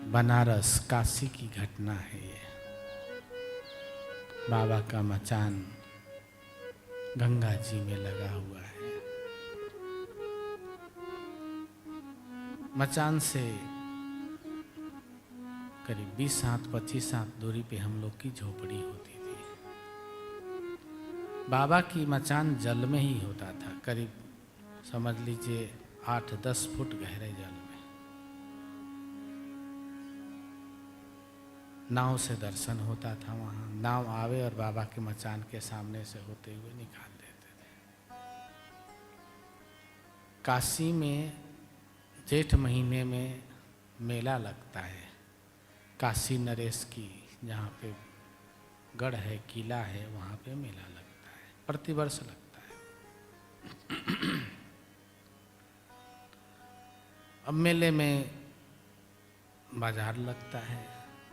बनारस काशी की घटना है ये। बाबा का मचान गंगा जी में लगा हुआ है। मचान से करीब 20 हाथ 25 हाथ दूरी पे हम लोग की झोपड़ी होती थी। बाबा की मचान जल में ही होता था, करीब समझ लीजिए 8-10 फुट गहरे जल में। नाव से दर्शन होता था वहाँ। नाव आवे और बाबा के मचान के सामने से होते हुए निकाल देते थे। काशी में जेठ महीने में मेला लगता है, काशी नरेश की, जहाँ पे गढ़ है, किला है, वहाँ पे मेला लगता है, प्रतिवर्ष लगता है। अब मेले में बाजार लगता है।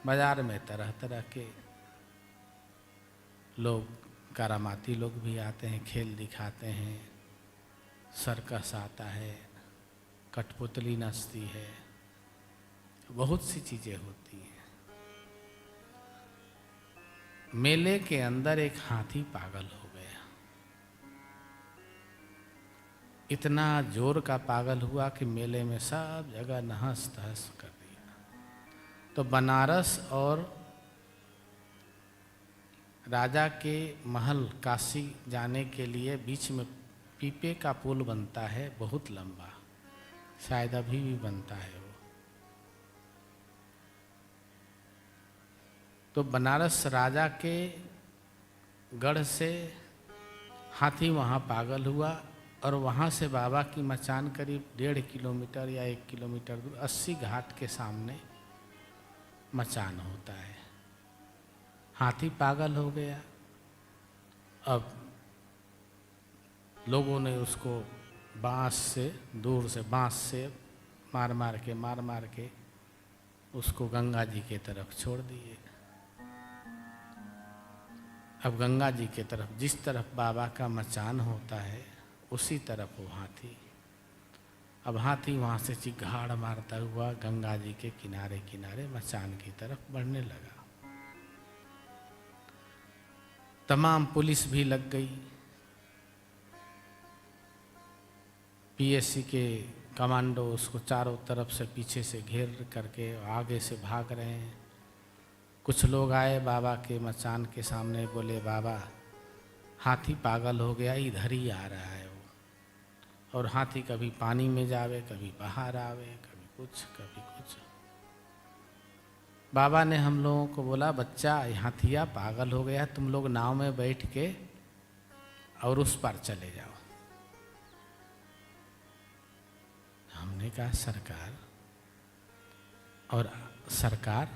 बाजार में तरह तरह के लोग, करामाती लोग भी आते हैं, खेल दिखाते हैं, सर्कस आता है, कठपुतली नाचती है, बहुत सी चीजें होती हैं। मेले के अंदर एक हाथी पागल हो गया। इतना जोर का पागल हुआ कि मेले में सब जगह नहस तहस कर दिया। तो बनारस और राजा के महल काशी जाने के लिए बीच में पीपे का पुल बनता है, बहुत लंबा, शायद अभी भी बनता है वो। तो बनारस राजा के गढ़ से हाथी वहाँ पागल हुआ और वहाँ से बाबा की मचान करीब 1.5 किलोमीटर या 1 किलोमीटर दूर 80 घाट के सामने मचान होता है। हाथी पागल हो गया। अब लोगों ने उसको बांस से, दूर से बांस से मार मार के उसको गंगा जी के तरफ छोड़ दिए। अब गंगा जी के तरफ, जिस तरफ बाबा का मचान होता है उसी तरफ वो हाथी। अब हाथी वहाँ से चिघाड़ मारता हुआ गंगा जी के किनारे किनारे मचान की तरफ बढ़ने लगा। तमाम पुलिस भी लग गई। पीएससी के कमांडो उसको चारों तरफ से पीछे से घेर करके आगे से भाग रहे हैं। कुछ लोग आए बाबा के मचान के सामने, बोले बाबा हाथी पागल हो गया, इधर ही आ रहा है वो। और हाथी कभी पानी में जावे, कभी बाहर आवे, कभी कुछ कभी कुछ। बाबा ने हम लोगों को बोला, बच्चा हाथिया पागल हो गया, तुम लोग नाव में बैठ के और उस पार चले जाओ। हमने कहा सरकार, और सरकार,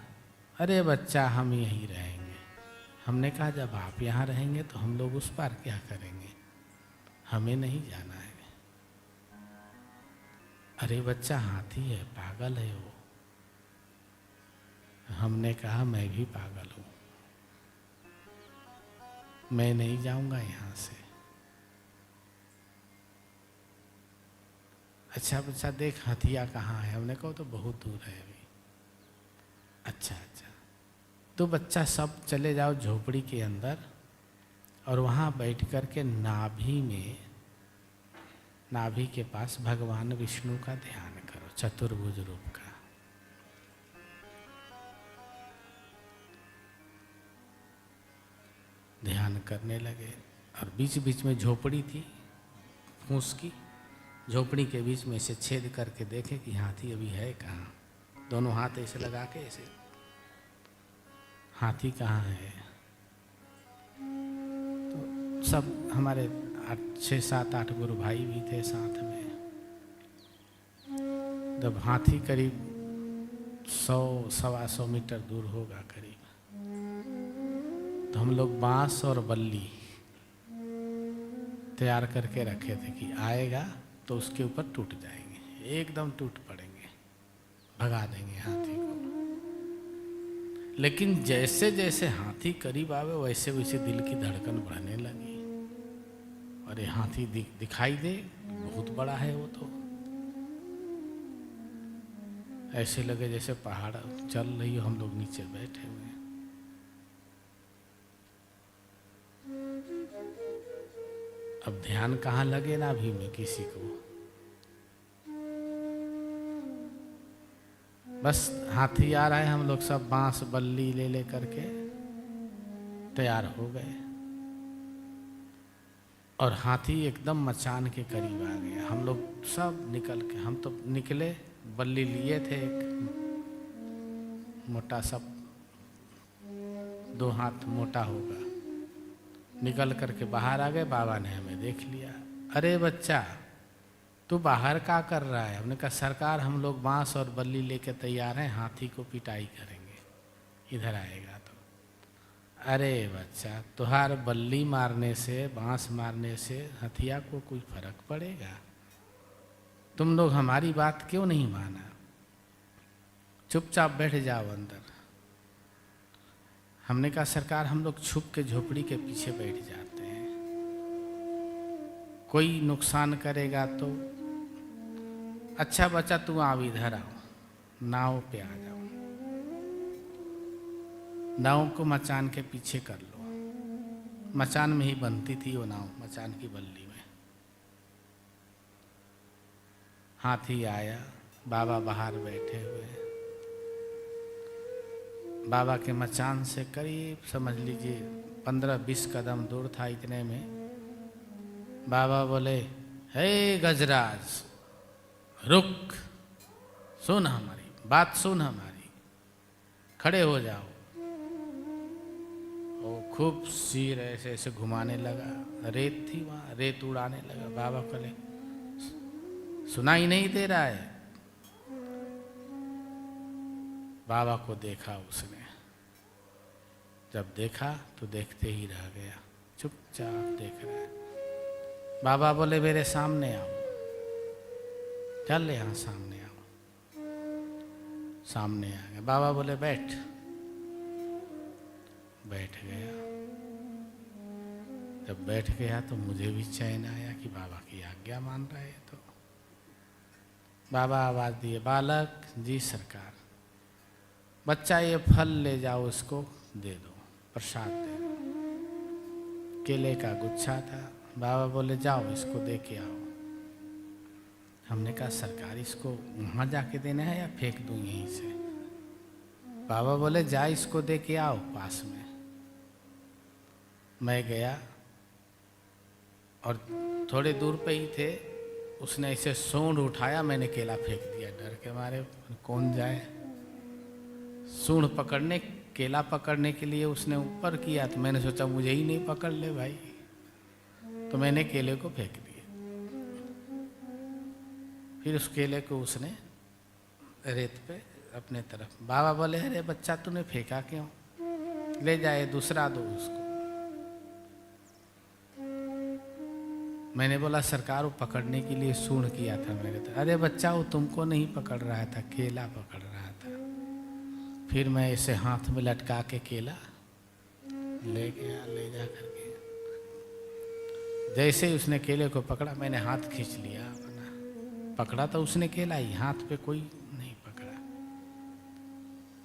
अरे बच्चा हम यहीं रहेंगे। हमने कहा जब आप यहाँ रहेंगे तो हम लोग उस पार क्या करेंगे, हमें नहीं जाना है। अरे बच्चा हाथी है, पागल है वो। हमने कहा मैं भी पागल हूँ, मैं नहीं जाऊंगा यहाँ से। अच्छा बच्चा देख हथिया कहाँ है। हमने कहा तो बहुत दूर है अभी। अच्छा अच्छा, तो बच्चा सब चले जाओ झोपड़ी के अंदर और वहाँ बैठ कर के नाभि में, नाभि के पास भगवान विष्णु का ध्यान करो, चतुर्भुज रूप का। ध्यान करने लगे और बीच बीच में झोपड़ी थी फूस की, झोपड़ी के बीच में से छेद करके देखे कि हाथी अभी है कहाँ। दोनों हाथ ऐसे लगा के ऐसे, हाथी कहाँ है। तो सब हमारे 6, 7, 8 गुरु भाई भी थे साथ में। जब हाथी करीब 100-125 मीटर दूर होगा करीब, तो हम लोग बांस और बल्ली तैयार करके रखे थे कि आएगा तो उसके ऊपर टूट जाएंगे, एकदम टूट पड़ेंगे, भगा देंगे हाथी को। लेकिन जैसे जैसे हाथी करीब आवे वैसे वैसे दिल की धड़कन बढ़ने लगी। और ये हाथी दिखाई दे, बहुत बड़ा है वो तो। ऐसे लगे जैसे पहाड़ चल रही हो, हम लोग नीचे बैठे हुए हैं। अब ध्यान कहाँ लगे ना अभी में किसी को, बस हाथी आ रहा है, हम लोग सब बांस बल्ली ले ले करके तैयार हो गए और हाथी एकदम मचान के करीब आ गया। हम लोग सब निकल के, हम तो निकले, बल्ली लिए थे एक मोटा सा, 2 हाथ मोटा होगा, निकल करके बाहर आ गए। बाबा ने हमें देख लिया, अरे बच्चा तू बाहर क्या कर रहा है? हमने कहा सरकार हम लोग बांस और बल्ली लेके तैयार हैं, हाथी को पिटाई करेंगे, इधर आएगा तो। अरे बच्चा तुहार बल्ली मारने से, बांस मारने से हथिया को कोई फर्क पड़ेगा? तुम लोग हमारी बात क्यों नहीं माना? चुपचाप बैठ जाओ अंदर। हमने कहा सरकार हम लोग छुप के झोपड़ी के पीछे बैठ जाते हैं, कोई नुकसान करेगा तो। अच्छा बच्चा तू आओ, इधर आओ, नाव पे आ जाओ, नाव को मचान के पीछे कर लो। मचान में ही बनती थी वो नाव, मचान की बल्ली में। हाथी आया, बाबा बाहर बैठे हुए, बाबा के मचान से करीब समझ लीजिए 15-20 कदम दूर था। इतने में बाबा बोले, हे गजराज रुक, सुन हमारी बात, सुन हमारी, खड़े हो जाओ। वो खूब सिर ऐसे ऐसे घुमाने लगा, रेत थी वहाँ, रेत उड़ाने लगा। बाबा बोले सुनाई नहीं दे रहा है? बाबा को देखा उसने, जब देखा तो देखते ही रह गया, चुपचाप देख रहा है। बाबा बोले मेरे सामने आओ, चल यहाँ सामने आओ। सामने आ गया। बाबा बोले बैठ, बैठ गया। जब बैठ गया तो मुझे भी चैन आया कि बाबा की आज्ञा मान रहा है। तो बाबा आवाज दिए, बालक जी सरकार, बच्चा ये फल ले जाओ, इसको दे दो, प्रसाद दे दो। केले का गुच्छा था। बाबा बोले जाओ इसको दे के आओ। हमने कहा सरकार इसको वहाँ जाके देना है या फेंक दूँ यहीं से? बाबा बोले जा इसको दे के आओ पास में। मैं गया और थोड़े दूर पे ही थे, उसने ऐसे सूंड उठाया, मैंने केला फेंक दिया डर के मारे, कौन जाए। सूंड पकड़ने, केला पकड़ने के लिए उसने ऊपर किया, तो मैंने सोचा मुझे ही नहीं पकड़ ले भाई, तो मैंने केले को फेंक दिया। फिर उस केले को उसने रेत पे अपने तरफ। बाबा बोले अरे बच्चा तूने फेंका क्यों? ले जाए दूसरा दो उसको। मैंने बोला सरकार वो पकड़ने के लिए सूंड किया था मेरे तो। अरे बच्चा वो तुमको नहीं पकड़ रहा था, केला पकड़ रहा था। फिर मैं इसे हाथ में लटका के केला ले गया, ले जा करके जैसे ही उसने केले को पकड़ा, मैंने हाथ खींच लिया अपना। पकड़ा तो उसने केला ही, हाथ पे कोई नहीं पकड़ा।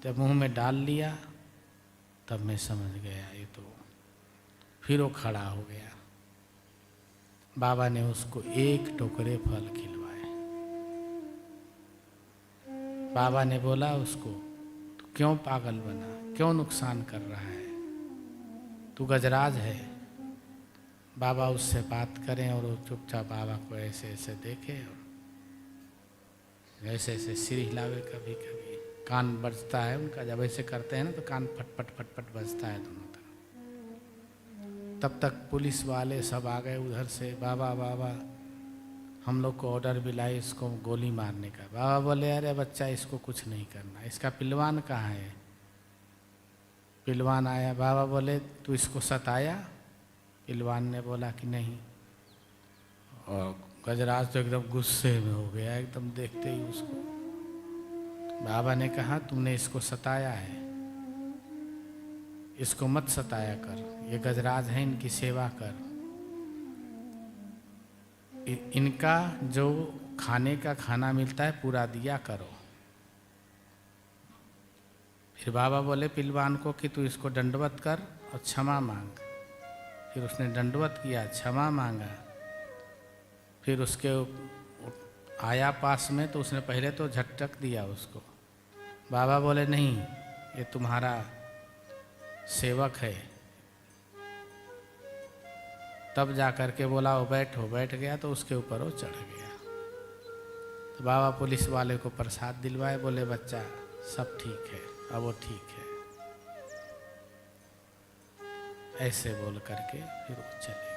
जब मुंह में डाल लिया तब मैं समझ गया ये तो। फिर वो खड़ा हो गया। बाबा ने उसको 1 टोकरे फल खिलवाए। बाबा ने बोला उसको तू क्यों पागल बना, क्यों नुकसान कर रहा है, तू गजराज है। बाबा उससे बात करें और वो चुपचाप बाबा को ऐसे ऐसे देखे और ऐसे ऐसे सिर हिलावे। कभी कभी कान बजता है उनका, जब ऐसे करते हैं ना तो कान फटफट फटफट बजता है दोनों तरफ। तब तक पुलिस वाले सब आ गए उधर से। बाबा बाबा हम लोग को ऑर्डर भी लाए इसको गोली मारने का। बाबा बोले अरे बच्चा इसको कुछ नहीं करना, इसका पिलवान कहाँ है? पिलवान आया। बाबा बोले तू इसको सताया? पिलवान ने बोला कि नहीं। और गजराज तो एकदम गुस्से में हो गया, एकदम देखते ही उसको। बाबा ने कहा तुमने इसको सताया है, इसको मत सताया कर, ये गजराज है, इनकी सेवा कर। इनका जो खाने का खाना मिलता है पूरा दिया करो। फिर बाबा बोले पिलवान को कि तू इसको दंडवत कर और क्षमा मांग। फिर उसने दंडवत किया, क्षमा मांगा। फिर उसके आया पास में तो उसने पहले तो झटक दिया उसको। बाबा बोले नहीं, ये तुम्हारा सेवक है। तब जा कर के बोला वो बैठो, बैठ गया तो उसके ऊपर वो चढ़ गया। तो बाबा पुलिस वाले को प्रसाद दिलवाए, बोले बच्चा सब ठीक है, अब वो ठीक है। ऐसे बोल करके फिर वो चले।